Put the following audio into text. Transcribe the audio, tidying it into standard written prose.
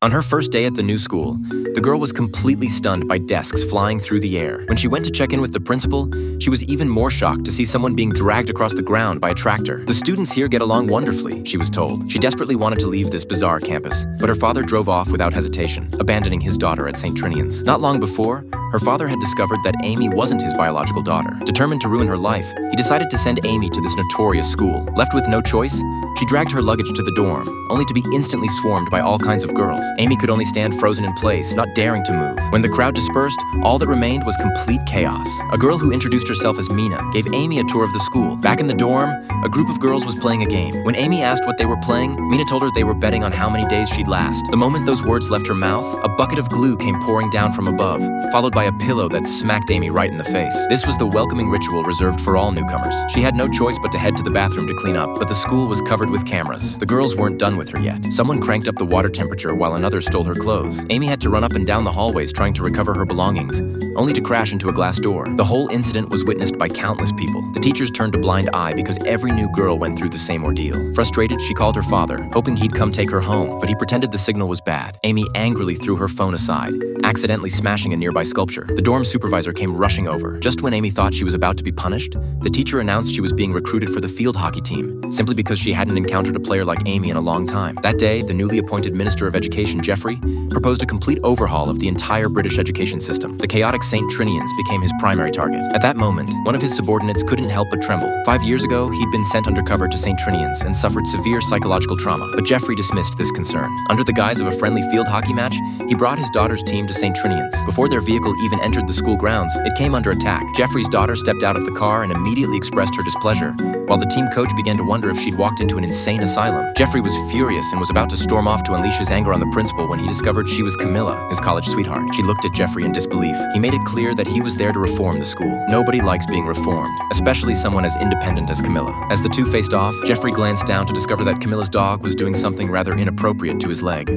On her first day at the new school, the girl was completely stunned by desks flying through the air. When she went to check in with the principal, she was even more shocked to see someone being dragged across the ground by a tractor. "The students here get along wonderfully," she was told. She desperately wanted to leave this bizarre campus, but her father drove off without hesitation, abandoning his daughter at St. Trinian's. Not long before, her father had discovered that Amy wasn't his biological daughter. Determined to ruin her life, he decided to send Amy to this notorious school. Left with no choice, she dragged her luggage to the dorm, only to be instantly swarmed by all kinds of girls. Amy could only stand frozen in place, not daring to move. When the crowd dispersed, all that remained was complete chaos. A girl who introduced herself as Mina gave Amy a tour of the school. Back in the dorm, a group of girls was playing a game. When Amy asked what they were playing, Mina told her they were betting on how many days she'd last. The moment those words left her mouth, a bucket of glue came pouring down from above, followed by a pillow that smacked Amy right in the face. This was the welcoming ritual reserved for all newcomers. She had no choice but to head to the bathroom to clean up, but the school was covered with cameras. The girls weren't done with her yet. Someone cranked up the water temperature while another stole her clothes. Amy had to run up and down the hallways trying to recover her belongings, only to crash into a glass door. The whole incident was witnessed by countless people. The teachers turned a blind eye because every new girl went through the same ordeal. Frustrated, she called her father, hoping he'd come take her home, but he pretended the signal was bad. Amy angrily threw her phone aside, accidentally smashing a nearby sculpture. The dorm supervisor came rushing over. Just when Amy thought she was about to be punished, the teacher announced she was being recruited for the field hockey team, simply because she hadn't encountered a player like Amy in a long time. That day, the newly appointed Minister of Education, Geoffrey, proposed a complete overhaul of the entire British education system. The chaotic St. Trinians became his primary target. At that moment, one of his subordinates couldn't help but tremble. 5 years ago, he'd been sent undercover to St. Trinians and suffered severe psychological trauma, but Geoffrey dismissed this concern. Under the guise of a friendly field hockey match, he brought his daughter's team to St. Trinians. Before their vehicle even entered the school grounds, it came under attack. Geoffrey's daughter stepped out of the car and immediately expressed her displeasure, while the team coach began to wonder if she'd walked into an insane asylum. Geoffrey was furious and was about to storm off to unleash his anger on the principal when he discovered she was Camilla, his college sweetheart. She looked at Geoffrey in disbelief. He made it clear that he was there to reform the school. Nobody likes being reformed, especially someone as independent as Camilla. As the two faced off, Geoffrey glanced down to discover that Camilla's dog was doing something rather inappropriate to his leg.